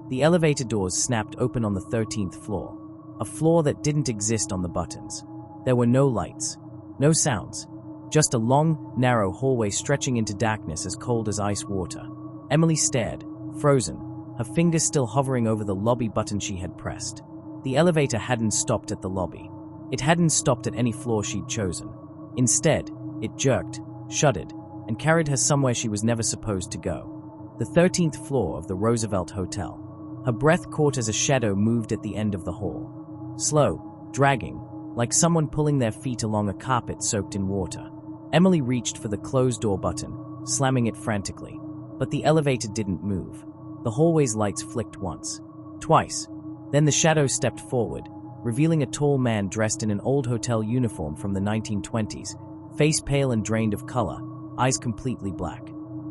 The elevator doors snapped open on the 13th floor, a floor that didn't exist on the buttons. There were no lights, no sounds, just a long, narrow hallway stretching into darkness as cold as ice water. Emily stared, frozen, her fingers still hovering over the lobby button she had pressed. The elevator hadn't stopped at the lobby. It hadn't stopped at any floor she'd chosen. Instead, it jerked, shuddered, and carried her somewhere she was never supposed to go. The 13th floor of the Roosevelt Hotel. Her breath caught as a shadow moved at the end of the hall. Slow, dragging, like someone pulling their feet along a carpet soaked in water. Emily reached for the closed door button, slamming it frantically. But the elevator didn't move. The hallway's lights flicked once, twice. Then the shadow stepped forward, revealing a tall man dressed in an old hotel uniform from the 1920s, face pale and drained of color, eyes completely black.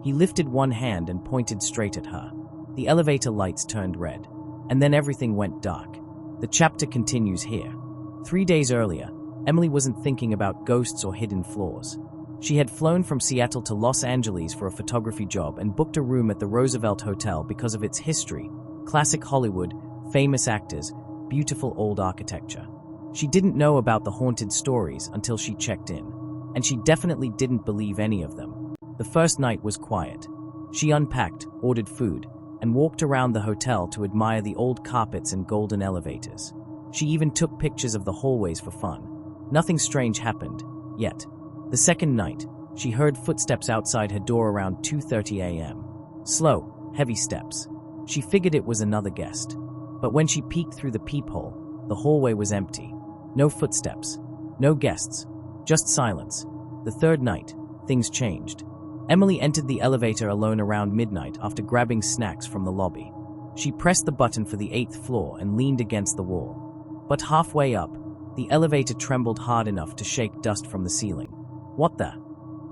He lifted one hand and pointed straight at her. The elevator lights turned red, and then everything went dark. The chapter continues here. 3 days earlier, Emily wasn't thinking about ghosts or hidden floors. She had flown from Seattle to Los Angeles for a photography job and booked a room at the Roosevelt Hotel because of its history, classic Hollywood, famous actors, beautiful old architecture. She didn't know about the haunted stories until she checked in, and she definitely didn't believe any of them. The first night was quiet. She unpacked, ordered food, and walked around the hotel to admire the old carpets and golden elevators. She even took pictures of the hallways for fun. Nothing strange happened, yet. The second night, she heard footsteps outside her door around 2:30 a.m. Slow, heavy steps. She figured it was another guest. But when she peeked through the peephole, the hallway was empty. No footsteps, no guests, just silence. The third night, things changed. Emily entered the elevator alone around midnight after grabbing snacks from the lobby. She pressed the button for the 8th floor and leaned against the wall. But halfway up, the elevator trembled hard enough to shake dust from the ceiling. What the?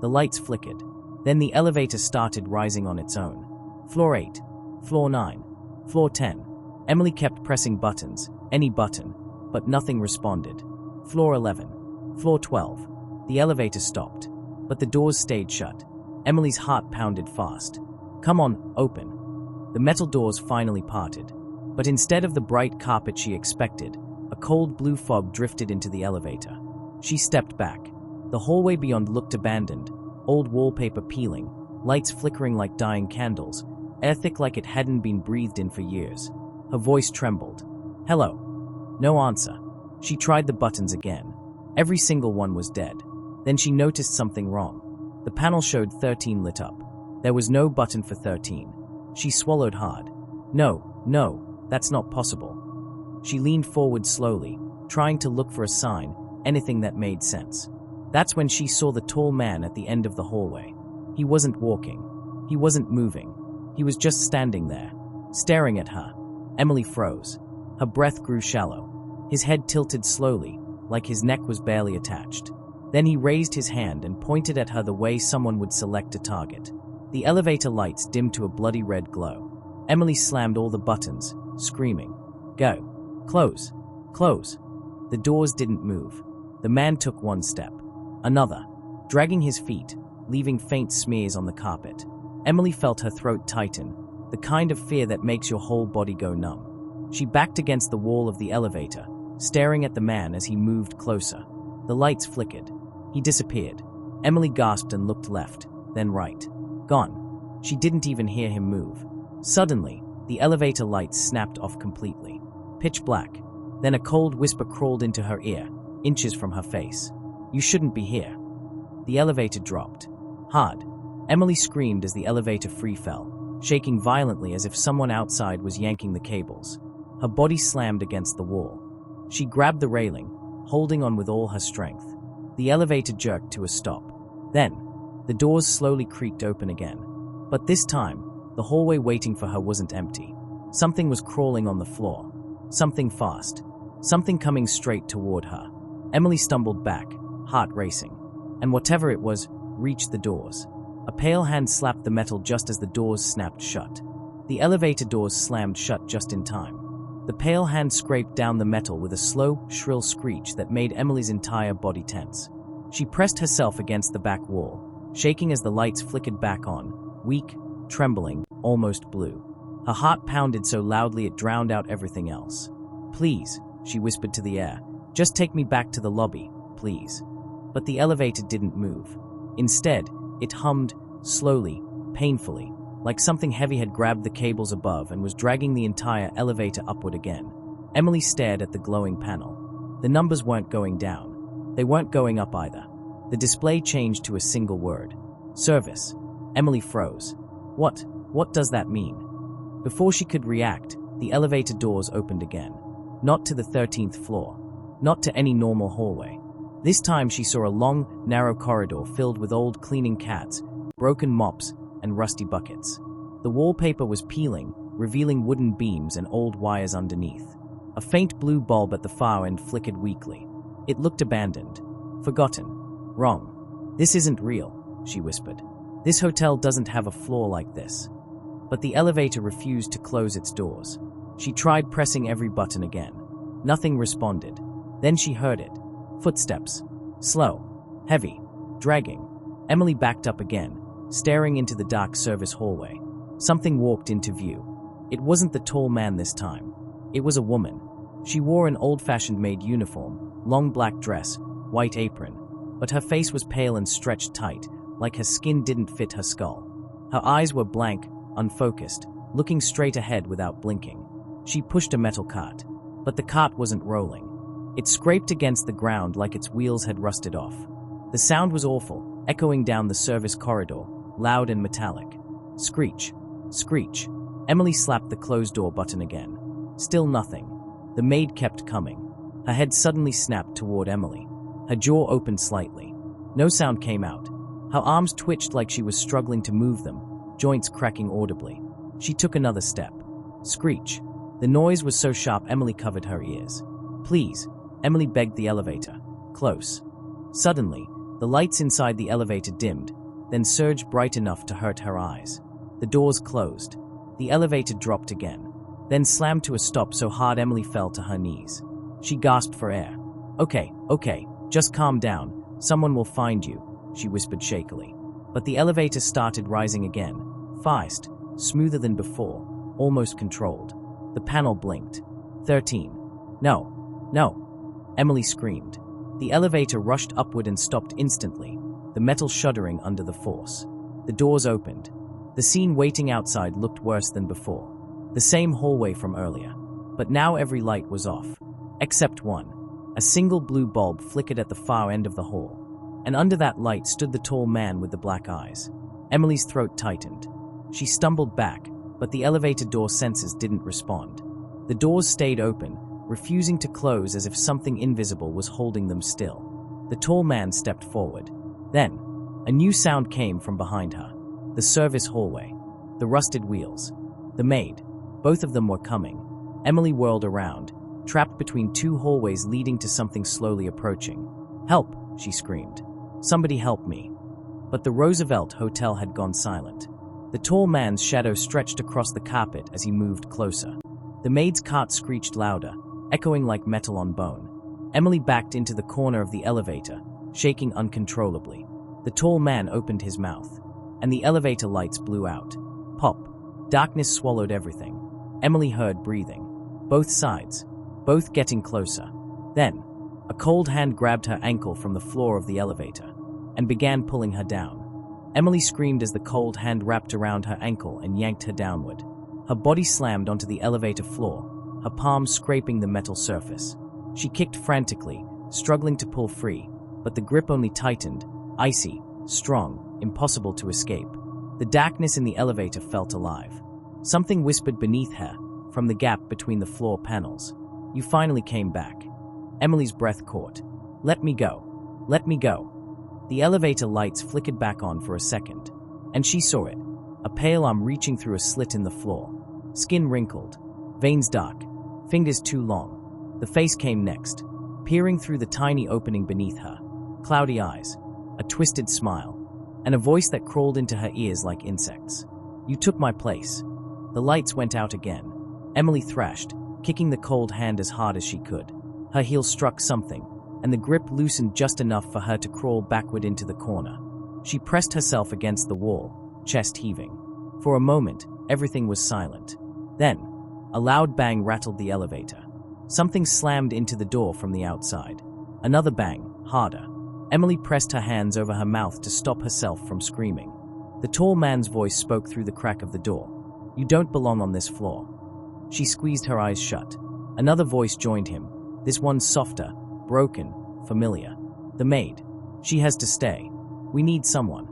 The lights flickered. Then the elevator started rising on its own. Floor 8, Floor 9, Floor 10. Emily kept pressing buttons, any button, but nothing responded. Floor 11, Floor 12. The elevator stopped, but the doors stayed shut. Emily's heart pounded fast. Come on, open. The metal doors finally parted, but instead of the bright carpet she expected, a cold blue fog drifted into the elevator. She stepped back. The hallway beyond looked abandoned, old wallpaper peeling, lights flickering like dying candles, air thick like it hadn't been breathed in for years. Her voice trembled. Hello. No answer. She tried the buttons again. Every single one was dead. Then she noticed something wrong. The panel showed 13 lit up. There was no button for 13. She swallowed hard. No, that's not possible. She leaned forward slowly, trying to look for a sign, anything that made sense. That's when she saw the tall man at the end of the hallway. He wasn't walking. He wasn't moving. He was just standing there, staring at her. Emily froze. Her breath grew shallow. His head tilted slowly, like his neck was barely attached. Then he raised his hand and pointed at her the way someone would select a target. The elevator lights dimmed to a bloody red glow. Emily slammed all the buttons, screaming, "Go! Close! Close!" The doors didn't move. The man took one step. Another, dragging his feet, leaving faint smears on the carpet. Emily felt her throat tighten, the kind of fear that makes your whole body go numb. She backed against the wall of the elevator, staring at the man as he moved closer. The lights flickered. He disappeared. Emily gasped and looked left, then right. Gone. She didn't even hear him move. Suddenly, the elevator lights snapped off completely. Pitch black. Then a cold whisper crawled into her ear, inches from her face. "You shouldn't be here." The elevator dropped. Hard. Emily screamed as the elevator free fell, shaking violently as if someone outside was yanking the cables. Her body slammed against the wall. She grabbed the railing, holding on with all her strength. The elevator jerked to a stop. Then, the doors slowly creaked open again. But this time, the hallway waiting for her wasn't empty. Something was crawling on the floor. Something fast. Something coming straight toward her. Emily stumbled back, heart racing. And whatever it was, reached the doors. A pale hand slapped the metal just as the doors snapped shut. The elevator doors slammed shut just in time. The pale hand scraped down the metal with a slow, shrill screech that made Emily's entire body tense. She pressed herself against the back wall, shaking as the lights flickered back on, weak, trembling, almost blue. Her heart pounded so loudly it drowned out everything else. "Please," she whispered to the air, "just take me back to the lobby, please." But the elevator didn't move. Instead, it hummed, slowly, painfully, like something heavy had grabbed the cables above and was dragging the entire elevator upward again. Emily stared at the glowing panel. The numbers weren't going down. They weren't going up either. The display changed to a single word. "Service." Emily froze. What does that mean? Before she could react, the elevator doors opened again. Not to the 13th floor. Not to any normal hallway. This time she saw a long, narrow corridor filled with old cleaning cats, broken mops, and rusty buckets. The wallpaper was peeling, revealing wooden beams and old wires underneath. A faint blue bulb at the far end flickered weakly. It looked abandoned. Forgotten. Wrong. "This isn't real," she whispered. "This hotel doesn't have a floor like this." But the elevator refused to close its doors. She tried pressing every button again. Nothing responded. Then she heard it. Footsteps. Slow. Heavy. Dragging. Emily backed up again, staring into the dark service hallway. Something walked into view. It wasn't the tall man this time. It was a woman. She wore an old-fashioned maid uniform, long black dress, white apron, but her face was pale and stretched tight, like her skin didn't fit her skull. Her eyes were blank, unfocused, looking straight ahead without blinking. She pushed a metal cart, but the cart wasn't rolling. It scraped against the ground like its wheels had rusted off. The sound was awful, echoing down the service corridor, loud and metallic. Screech. Screech. Emily slapped the closed door button again. Still nothing. The maid kept coming. Her head suddenly snapped toward Emily. Her jaw opened slightly. No sound came out. Her arms twitched like she was struggling to move them, joints cracking audibly. She took another step. Screech. The noise was so sharp Emily covered her ears. "Please," Emily begged the elevator. "Close." Suddenly, the lights inside the elevator dimmed, then surged bright enough to hurt her eyes. The doors closed. The elevator dropped again, then slammed to a stop so hard Emily fell to her knees. She gasped for air. Okay, just calm down. Someone will find you," she whispered shakily. But the elevator started rising again, fast, smoother than before, almost controlled. The panel blinked. 13. No. Emily screamed. The elevator rushed upward and stopped instantly, the metal shuddering under the force. The doors opened. The scene waiting outside looked worse than before. The same hallway from earlier. But now every light was off. Except one. A single blue bulb flickered at the far end of the hall. And under that light stood the tall man with the black eyes. Emily's throat tightened. She stumbled back, but the elevator door sensors didn't respond. The doors stayed open, refusing to close as if something invisible was holding them still. The tall man stepped forward. Then, a new sound came from behind her. The service hallway. The rusted wheels. The maid. Both of them were coming. Emily whirled around, trapped between two hallways leading to something slowly approaching. "Help!" she screamed. "Somebody help me." But the Roosevelt Hotel had gone silent. The tall man's shadow stretched across the carpet as he moved closer. The maid's cart screeched louder, echoing like metal on bone. Emily backed into the corner of the elevator, shaking uncontrollably. The tall man opened his mouth, and the elevator lights blew out. Pop. Darkness swallowed everything. Emily heard breathing. Both sides. Both getting closer. Then, a cold hand grabbed her ankle from the floor of the elevator and began pulling her down. Emily screamed as the cold hand wrapped around her ankle and yanked her downward. Her body slammed onto the elevator floor, her palms scraping the metal surface. She kicked frantically, struggling to pull free, but the grip only tightened, icy, strong, impossible to escape. The darkness in the elevator felt alive. Something whispered beneath her, from the gap between the floor panels. "You finally came back." Emily's breath caught. "Let me go. Let me go." The elevator lights flickered back on for a second, and she saw it, a pale arm reaching through a slit in the floor. Skin wrinkled, veins dark, fingers too long. The face came next, peering through the tiny opening beneath her. Cloudy eyes, a twisted smile, and a voice that crawled into her ears like insects. "You took my place." The lights went out again. Emily thrashed, kicking the cold hand as hard as she could. Her heel struck something, and the grip loosened just enough for her to crawl backward into the corner. She pressed herself against the wall, chest heaving. For a moment, everything was silent. Then, a loud bang rattled the elevator. Something slammed into the door from the outside. Another bang, harder. Emily pressed her hands over her mouth to stop herself from screaming. The tall man's voice spoke through the crack of the door. "You don't belong on this floor." She squeezed her eyes shut. Another voice joined him, this one softer, broken, familiar. "The maid. She has to stay. We need someone."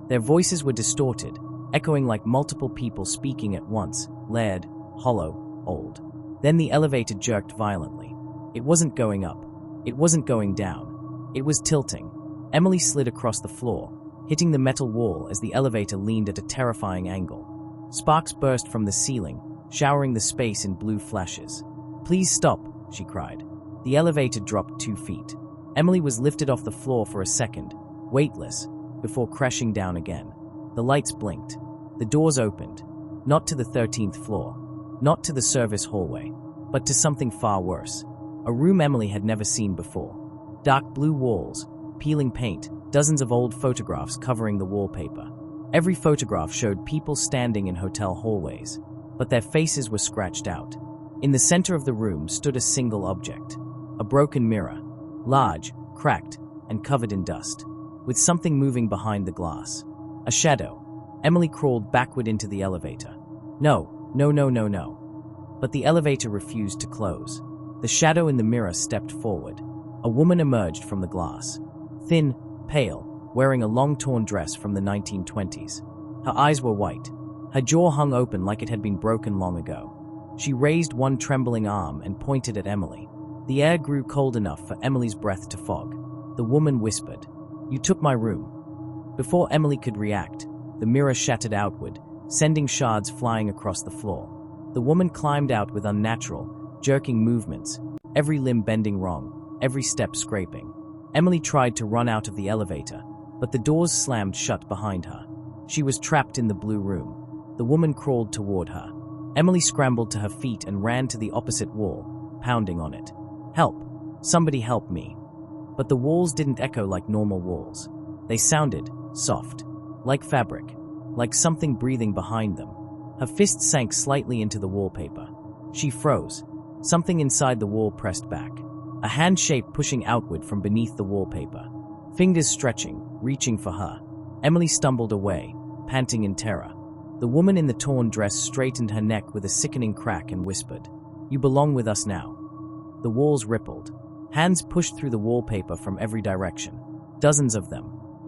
Their voices were distorted, echoing like multiple people speaking at once, layered, hollow, old. Then the elevator jerked violently. It wasn't going up. It wasn't going down. It was tilting. Emily slid across the floor, hitting the metal wall as the elevator leaned at a terrifying angle. Sparks burst from the ceiling, showering the space in blue flashes. "Please stop," she cried. The elevator dropped 2 feet. Emily was lifted off the floor for a second, weightless, before crashing down again. The lights blinked. The doors opened. Not to the 13th floor. Not to the service hallway. But to something far worse. A room Emily had never seen before. Dark blue walls, peeling paint, dozens of old photographs covering the wallpaper. Every photograph showed people standing in hotel hallways, but their faces were scratched out. In the center of the room stood a single object. A broken mirror. Large, cracked, and covered in dust. With something moving behind the glass. A shadow. Emily crawled backward into the elevator. No. But the elevator refused to close. The shadow in the mirror stepped forward. A woman emerged from the glass. Thin, pale, wearing a long torn dress from the 1920s. Her eyes were white. Her jaw hung open like it had been broken long ago. She raised one trembling arm and pointed at Emily. The air grew cold enough for Emily's breath to fog. The woman whispered, "You took my room." Before Emily could react, the mirror shattered outward, sending shards flying across the floor. The woman climbed out with unnatural, jerking movements, every limb bending wrong, every step scraping. Emily tried to run out of the elevator, but the doors slammed shut behind her. She was trapped in the blue room. The woman crawled toward her. Emily scrambled to her feet and ran to the opposite wall, pounding on it. "Help! Somebody help me!" But the walls didn't echo like normal walls. They sounded soft, like fabric, like something breathing behind them. Her fist sank slightly into the wallpaper. She froze. Something inside the wall pressed back. A hand shape pushing outward from beneath the wallpaper. Fingers stretching, reaching for her. Emily stumbled away, panting in terror. The woman in the torn dress straightened her neck with a sickening crack and whispered, "You belong with us now." The walls rippled. Hands pushed through the wallpaper from every direction. Dozens of them.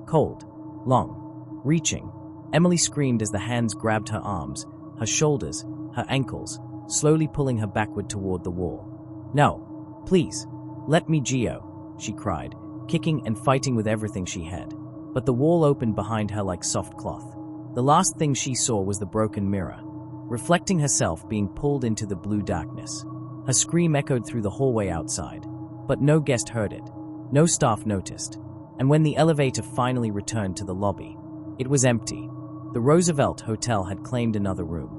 Cold. Long. Reaching. Emily screamed as the hands grabbed her arms, her shoulders, her ankles, slowly pulling her backward toward the wall. "No. Please. Let me Geo," she cried, kicking and fighting with everything she had. But the wall opened behind her like soft cloth. The last thing she saw was the broken mirror, reflecting herself being pulled into the blue darkness. Her scream echoed through the hallway outside, but no guest heard it. No staff noticed. And when the elevator finally returned to the lobby, it was empty. The Roosevelt Hotel had claimed another room.